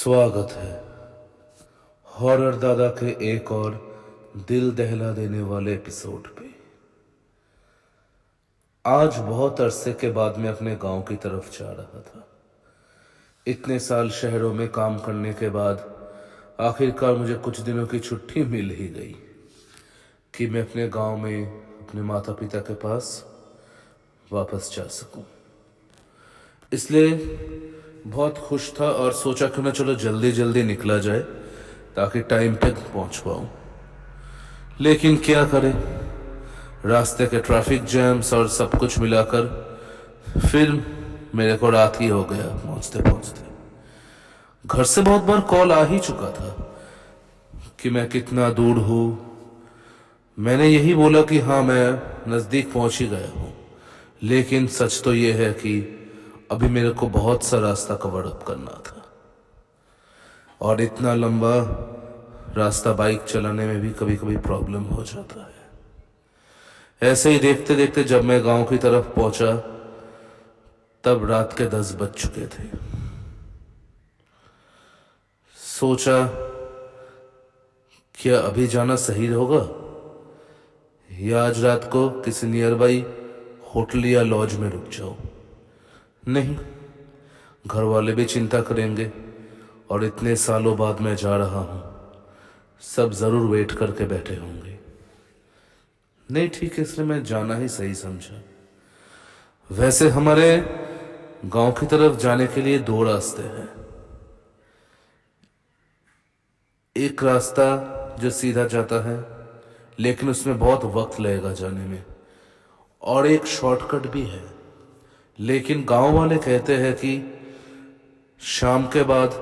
स्वागत है हॉरर दादा के एक और दिल दहला देने वाले एपिसोड पे। आज बहुत अरसे के बाद मैं अपने गांव की तरफ जा रहा था। इतने साल शहरों में काम करने के बाद आखिरकार मुझे कुछ दिनों की छुट्टी मिल ही गई कि मैं अपने गांव में अपने माता पिता के पास वापस जा सकूं। इसलिए बहुत खुश था और सोचा क्यों ना चलो जल्दी जल्दी निकला जाए ताकि टाइम पे पहुंच पाऊं। लेकिन क्या करें, रास्ते के ट्रैफिक जैम्स और सब कुछ मिलाकर फिर मेरे को रात ही हो गया पहुंचते पहुंचते। घर से बहुत बार कॉल आ ही चुका था कि मैं कितना दूर हूं। मैंने यही बोला कि हाँ मैं नजदीक पहुंच ही गया हूं, लेकिन सच तो यह है कि अभी मेरे को बहुत सा रास्ता कवर अप करना था और इतना लंबा रास्ता बाइक चलाने में भी कभी कभी प्रॉब्लम हो जाता है। ऐसे ही देखते देखते जब मैं गांव की तरफ पहुंचा तब रात के 10 बज चुके थे। सोचा क्या अभी जाना सही होगा या आज रात को किसी नियर बाई होटल या लॉज में रुक जाओ। नहीं, घर वाले भी चिंता करेंगे और इतने सालों बाद मैं जा रहा हूं, सब जरूर वेट करके बैठे होंगे। नहीं ठीक है, इसलिए मैं जाना ही सही समझा। वैसे हमारे गांव की तरफ जाने के लिए 2 रास्ते हैं। एक रास्ता जो सीधा जाता है लेकिन उसमें बहुत वक्त लगेगा जाने में, और एक शॉर्टकट भी है, लेकिन गांव वाले कहते हैं कि शाम के बाद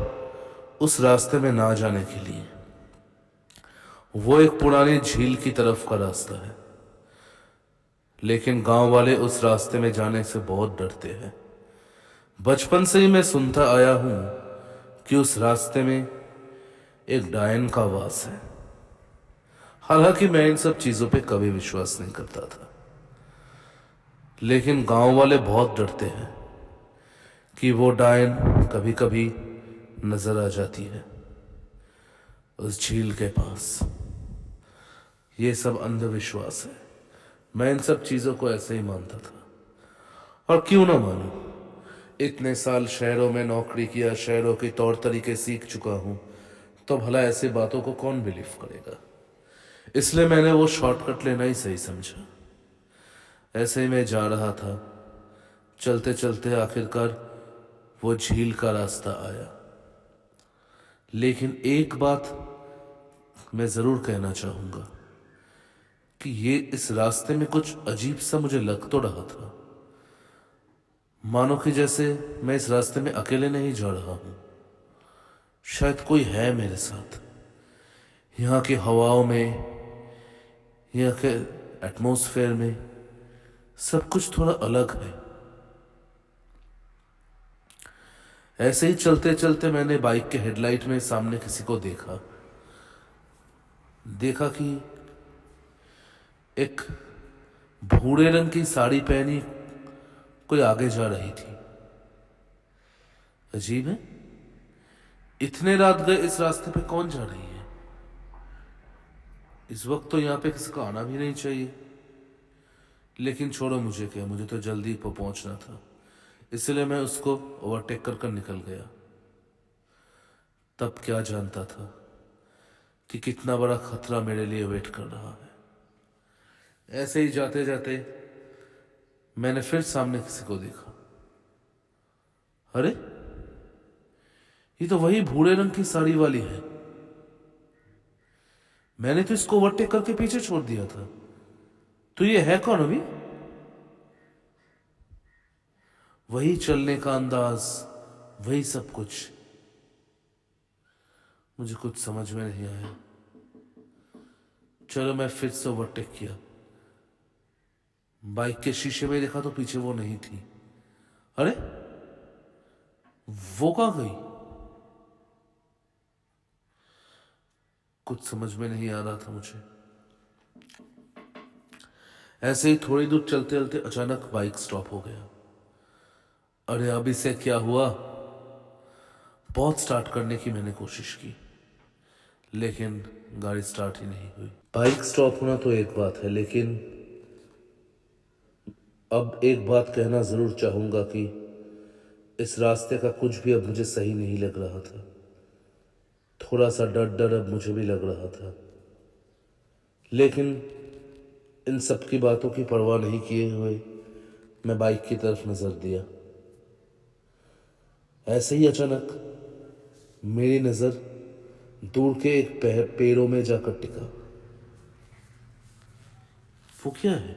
उस रास्ते में ना जाने के लिए। वो एक पुरानी झील की तरफ का रास्ता है, लेकिन गांव वाले उस रास्ते में जाने से बहुत डरते हैं। बचपन से ही मैं सुनता आया हूं कि उस रास्ते में एक डायन का वास है। हालांकि मैं इन सब चीजों पे कभी विश्वास नहीं करता था, लेकिन गांव वाले बहुत डरते हैं कि वो डायन कभी कभी नजर आ जाती है उस झील के पास। ये सब अंधविश्वास है। मैं इन सब चीजों को ऐसे ही मानता था, और क्यों ना मानूं। इतने साल शहरों में नौकरी किया, शहरों के तौर तरीके सीख चुका हूं, तो भला ऐसी बातों को कौन बिलीव करेगा। इसलिए मैंने वो शॉर्टकट लेना ही सही समझा। ऐसे ही मैं जा रहा था, चलते चलते आखिरकार वो झील का रास्ता आया। लेकिन एक बात मैं जरूर कहना चाहूंगा कि ये इस रास्ते में कुछ अजीब सा मुझे लग तो रहा था, मानो कि जैसे मैं इस रास्ते में अकेले नहीं जा रहा हूं, शायद कोई है मेरे साथ। यहाँ की हवाओं में, यहाँ के एटमॉस्फेयर में सब कुछ थोड़ा अलग है। ऐसे ही चलते चलते मैंने बाइक के हेडलाइट में सामने किसी को देखा कि एक भूरे रंग की साड़ी पहनी कोई आगे जा रही थी। अजीब है, इतने रात गए इस रास्ते पे कौन जा रही है। इस वक्त तो यहाँ पे किसी को आना भी नहीं चाहिए, लेकिन छोड़ो, मुझे क्या, मुझे तो जल्दी पहुंचना था, इसलिए मैं उसको ओवरटेक कर निकल गया। तब क्या जानता था कि कितना बड़ा खतरा मेरे लिए वेट कर रहा है। ऐसे ही जाते जाते मैंने फिर सामने किसी को देखा। अरे, ये तो वही भूरे रंग की साड़ी वाली है। मैंने तो इसको ओवरटेक करके पीछे छोड़ दिया था। तो ये है कौन अभी? वही चलने का अंदाज, वही सब कुछ। मुझे कुछ समझ में नहीं आया। चलो, मैं फिर से ओवरटेक किया। बाइक के शीशे में देखा तो पीछे वो नहीं थी। अरे, वो कहां गई? कुछ समझ में नहीं आ रहा था मुझे। ऐसे ही थोड़ी दूर चलते चलते अचानक बाइक स्टॉप हो गया। अरे, अब इसे क्या हुआ? बहुत स्टार्ट करने की मैंने कोशिश की, लेकिन गाड़ी स्टार्ट ही नहीं हुई। बाइक स्टॉप होना तो एक बात है, लेकिन अब एक बात कहना ज़रूर चाहूँगा कि इस रास्ते का कुछ भी अब मुझे सही नहीं लग रहा था। थोड़ा सा डर डर अब मुझे भी लग रहा था, लेकिन इन सब की बातों की परवाह नहीं किए हुए मैं बाइक की तरफ नज़र दिया। ऐसे ही अचानक मेरी नज़र दूर के एक पेड़ों में जाकर टिका। वो क्या है?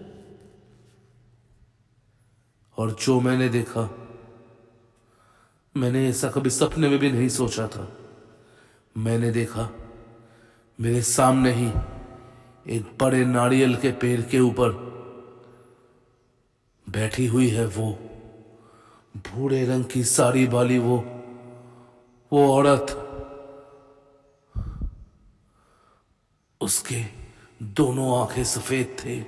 और जो मैंने देखा, मैंने ऐसा कभी सपने में भी नहीं सोचा था। मैंने देखा मेरे सामने ही एक बड़े नारियल के पेड़ के ऊपर बैठी हुई है वो भूरे रंग की साड़ी वाली वो औरत। उसके दोनों आंखें सफेद थे,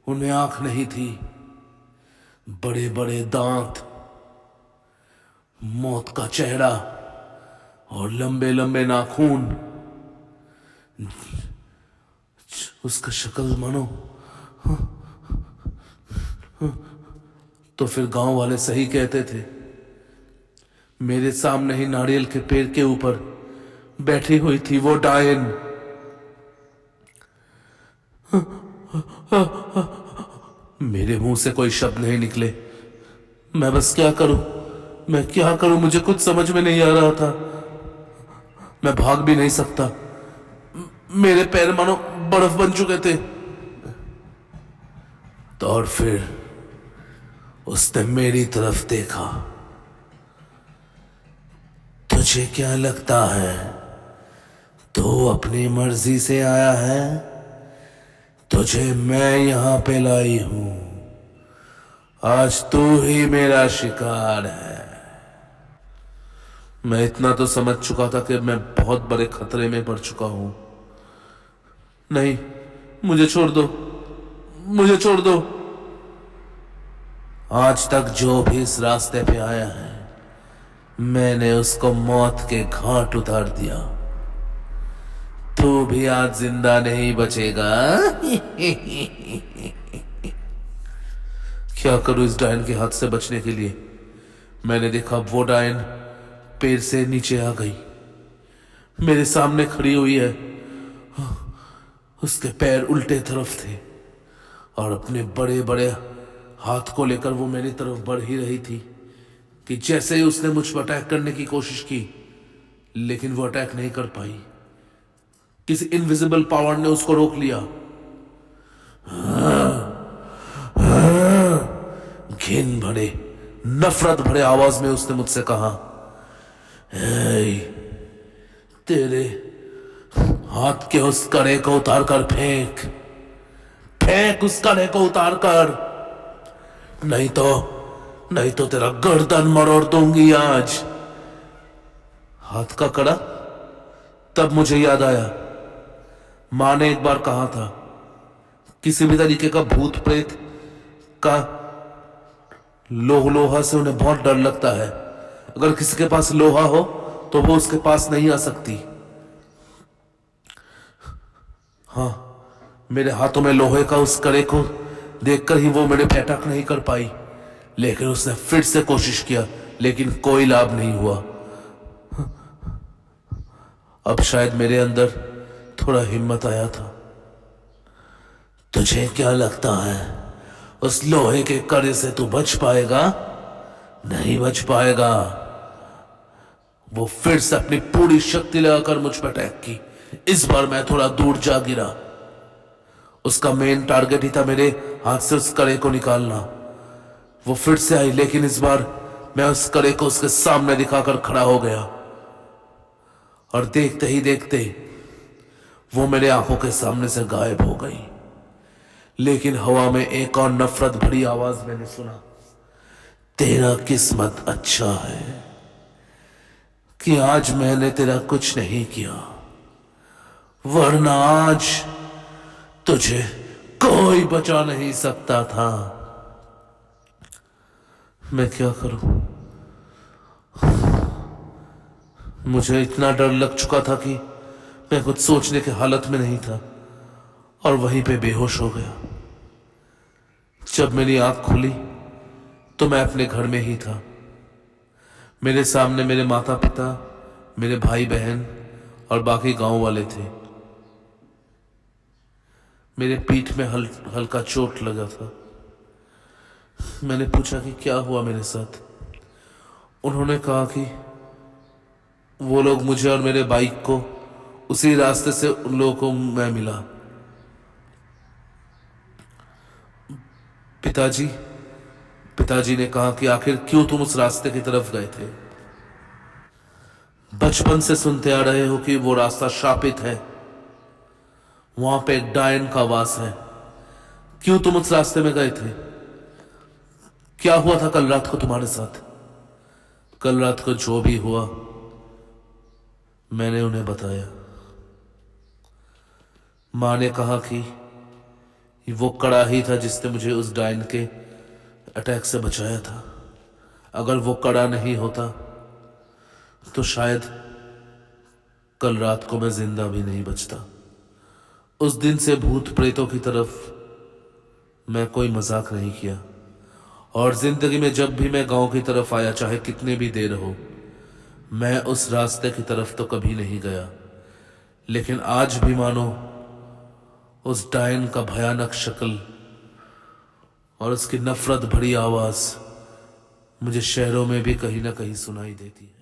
उनमें आंख नहीं थी। बड़े बड़े दांत, मौत का चेहरा और लंबे लंबे नाखून। उसका शक्ल मानो। तो फिर गांव वाले सही कहते थे। मेरे सामने ही नारियल के पेड़ के ऊपर बैठी हुई थी वो डायन। मेरे मुंह से कोई शब्द नहीं निकले। मैं बस क्या करूं, मैं क्या करूं, मुझे कुछ समझ में नहीं आ रहा था। मैं भाग भी नहीं सकता, मेरे पैर मानो बर्फ बन चुके थे। तो और फिर उसने मेरी तरफ देखा। तुझे क्या लगता है तू अपनी मर्जी से आया है? तुझे मैं यहां पे लाई हूं। आज तू ही मेरा शिकार है। मैं इतना तो समझ चुका था कि मैं बहुत बड़े खतरे में पड़ चुका हूं। नहीं, मुझे छोड़ दो, मुझे छोड़ दो। आज तक जो भी इस रास्ते पे आया है, मैंने उसको मौत के घाट उतार दिया। तू भी आज जिंदा नहीं बचेगा। क्या करूं इस डायन के हाथ से बचने के लिए? मैंने देखा वो डायन पेड़ से नीचे आ गई, मेरे सामने खड़ी हुई है। उसके पैर उल्टे तरफ थे और अपने बड़े बड़े हाथ को लेकर वो मेरी तरफ बढ़ ही रही थी कि जैसे ही उसने मुझ पर अटैक करने की कोशिश की, लेकिन वो अटैक नहीं कर पाई। किसी इनविजिबल पावर ने उसको रोक लिया। घिन भरे, नफरत भरे आवाज में उसने मुझसे कहा, तेरे हाथ के उस कड़े को उतार कर फेंक, फेंक उस कड़े को उतार कर, नहीं तो तेरा गर्दन मरोड़ दूंगी आज। हाथ का कड़ा। तब मुझे याद आया, मां ने एक बार कहा था, किसी भी तरीके का भूत प्रेत का लोहा से उन्हें बहुत डर लगता है। अगर किसी के पास लोहा हो तो वो उसके पास नहीं आ सकती। हाँ, मेरे हाथों में लोहे का उस कड़े को देखकर ही वो मेरे पे अटैक नहीं कर पाई, लेकिन उसने फिर से कोशिश किया, लेकिन कोई लाभ नहीं हुआ। अब शायद मेरे अंदर थोड़ा हिम्मत आया था। तुझे क्या लगता है उस लोहे के कड़े से तू बच पाएगा? नहीं बच पाएगा। वो फिर से अपनी पूरी शक्ति लगाकर मुझ पर अटैक की। इस बार मैं थोड़ा दूर जा गिरा। उसका मेन टारगेट ही था मेरे हाथ से उस कड़े को निकालना। वो फिर से आई, लेकिन इस बार मैं उस कड़े को उसके सामने दिखाकर खड़ा हो गया और देखते ही देखते वो मेरे आंखों के सामने से गायब हो गई। लेकिन हवा में एक और नफरत भरी आवाज मैंने सुना, तेरा किस्मत अच्छा है कि आज मैंने तेरा कुछ नहीं किया, वरना आज तुझे कोई बचा नहीं सकता था। मैं क्या करूं? मुझे इतना डर लग चुका था कि मैं कुछ सोचने की हालत में नहीं था और वहीं पे बेहोश हो गया। जब मेरी आंख खुली तो मैं अपने घर में ही था। मेरे सामने मेरे माता पिता, मेरे भाई बहन और बाकी गांव वाले थे। मेरे पीठ में हल्का चोट लगा था। मैंने पूछा कि क्या हुआ मेरे साथ। उन्होंने कहा कि वो लोग मुझे और मेरे बाइक को उसी रास्ते से उन लोगों को मैं मिला। पिताजी पिताजी ने कहा कि आखिर क्यों तुम उस रास्ते की तरफ गए थे। बचपन से सुनते आ रहे हो कि वो रास्ता शापित है, वहां पे एक डायन का वास है। क्यों तुम उस रास्ते में गए थे? क्या हुआ था कल रात को तुम्हारे साथ? कल रात को जो भी हुआ मैंने उन्हें बताया। मां ने कहा कि वो कड़ा ही था जिसने मुझे उस डायन के अटैक से बचाया था। अगर वो कड़ा नहीं होता तो शायद कल रात को मैं जिंदा भी नहीं बचता। उस दिन से भूत प्रेतों की तरफ मैं कोई मजाक नहीं किया और जिंदगी में जब भी मैं गांव की तरफ आया, चाहे कितने भी देर हो, मैं उस रास्ते की तरफ तो कभी नहीं गया। लेकिन आज भी मानो उस डायन का भयानक शक्ल और उसकी नफरत भरी आवाज मुझे शहरों में भी कहीं ना कहीं सुनाई देती है।